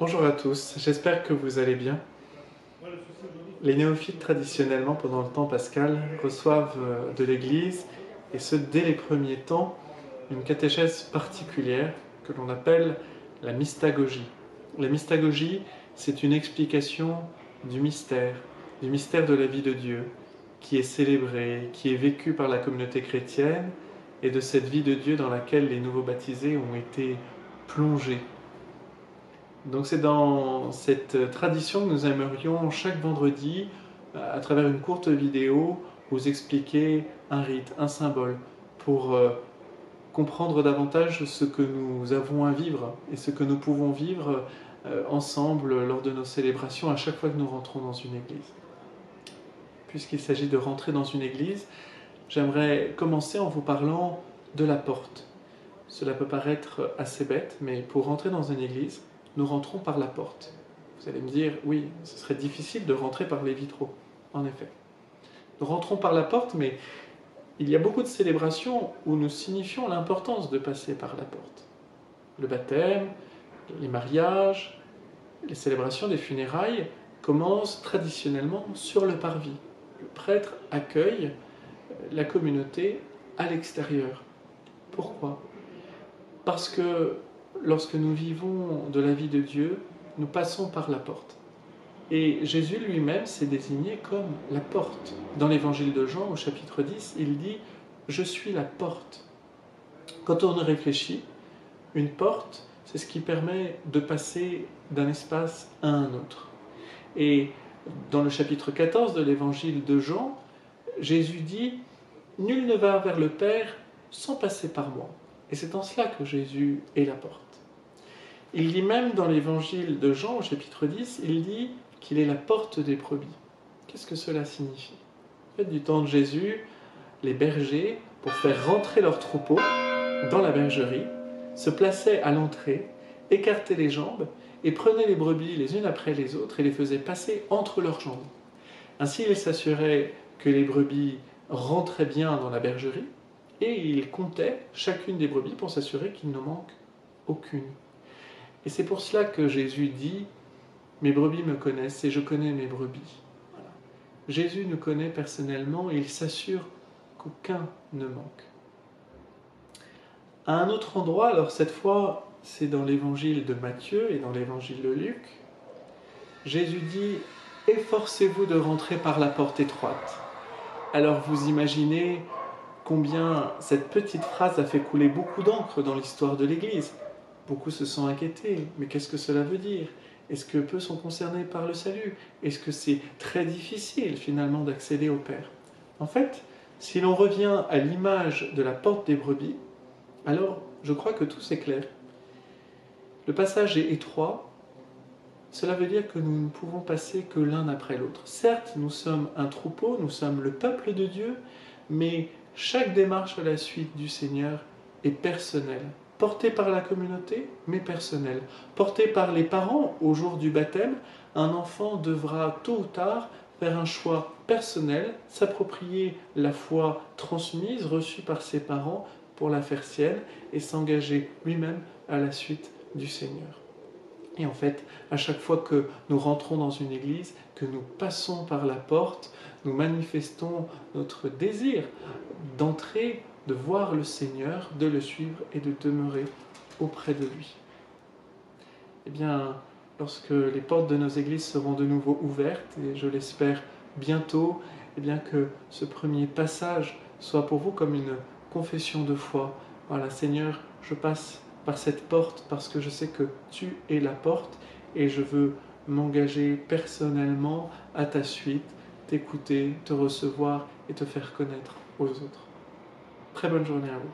Bonjour à tous, j'espère que vous allez bien. Les néophytes, traditionnellement, pendant le temps pascal, reçoivent de l'Église, et ce dès les premiers temps, une catéchèse particulière que l'on appelle la mystagogie. La mystagogie, c'est une explication du mystère de la vie de Dieu, qui est célébrée, qui est vécue par la communauté chrétienne, et de cette vie de Dieu dans laquelle les nouveaux baptisés ont été plongés. Donc c'est dans cette tradition que nous aimerions chaque vendredi, à travers une courte vidéo, vous expliquer un rite, un symbole, pour comprendre davantage ce que nous avons à vivre et ce que nous pouvons vivre ensemble lors de nos célébrations à chaque fois que nous rentrons dans une église. Puisqu'il s'agit de rentrer dans une église, j'aimerais commencer en vous parlant de la porte. Cela peut paraître assez bête, mais pour rentrer dans une église, nous rentrons par la porte. Vous allez me dire, oui, ce serait difficile de rentrer par les vitraux. En effet. Nous rentrons par la porte, mais il y a beaucoup de célébrations où nous signifions l'importance de passer par la porte. Le baptême, les mariages, les célébrations des funérailles commencent traditionnellement sur le parvis. Le prêtre accueille la communauté à l'extérieur. Pourquoi ? Parce que lorsque nous vivons de la vie de Dieu, nous passons par la porte. Et Jésus lui-même s'est désigné comme la porte. Dans l'évangile de Jean, au chapitre 10, il dit « Je suis la porte ». Quand on y réfléchit, une porte, c'est ce qui permet de passer d'un espace à un autre. Et dans le chapitre 14 de l'évangile de Jean, Jésus dit « Nul ne va vers le Père sans passer par moi ». Et c'est en cela que Jésus est la porte. Il dit même dans l'évangile de Jean, au chapitre 10, il dit qu'il est la porte des brebis. Qu'est-ce que cela signifie ? En fait, du temps de Jésus, les bergers, pour faire rentrer leurs troupeaux dans la bergerie, se plaçaient à l'entrée, écartaient les jambes et prenaient les brebis les unes après les autres et les faisaient passer entre leurs jambes. Ainsi, ils s'assuraient que les brebis rentraient bien dans la bergerie et ils comptaient chacune des brebis pour s'assurer qu'il ne manque aucune. Et c'est pour cela que Jésus dit « Mes brebis me connaissent et je connais mes brebis ». Voilà. Jésus nous connaît personnellement et il s'assure qu'aucun ne manque. À un autre endroit, alors cette fois c'est dans l'évangile de Matthieu et dans l'évangile de Luc, Jésus dit « Efforcez-vous de rentrer par la porte étroite ». Alors vous imaginez combien cette petite phrase a fait couler beaucoup d'encre dans l'histoire de l'Église. Beaucoup se sont inquiétés, mais qu'est-ce que cela veut dire ? Est-ce que peu sont concernés par le salut ? Est-ce que c'est très difficile finalement d'accéder au Père ? En fait, si l'on revient à l'image de la porte des brebis, alors je crois que tout c'est clair. Le passage est étroit, cela veut dire que nous ne pouvons passer que l'un après l'autre. Certes, nous sommes un troupeau, nous sommes le peuple de Dieu, mais chaque démarche à la suite du Seigneur est personnelle. Portée par la communauté, mais personnelle. Portée par les parents au jour du baptême, un enfant devra tôt ou tard faire un choix personnel, s'approprier la foi transmise, reçue par ses parents, pour la faire sienne et s'engager lui-même à la suite du Seigneur. Et en fait, à chaque fois que nous rentrons dans une église, que nous passons par la porte, nous manifestons notre désir d'entrer, de voir le Seigneur, de le suivre et de demeurer auprès de lui. Eh bien, lorsque les portes de nos églises seront de nouveau ouvertes, et je l'espère bientôt, eh bien que ce premier passage soit pour vous comme une confession de foi. Voilà, Seigneur, je passe par cette porte parce que je sais que tu es la porte et je veux m'engager personnellement à ta suite, t'écouter, te recevoir et te faire connaître aux autres. Très bonne journée à vous.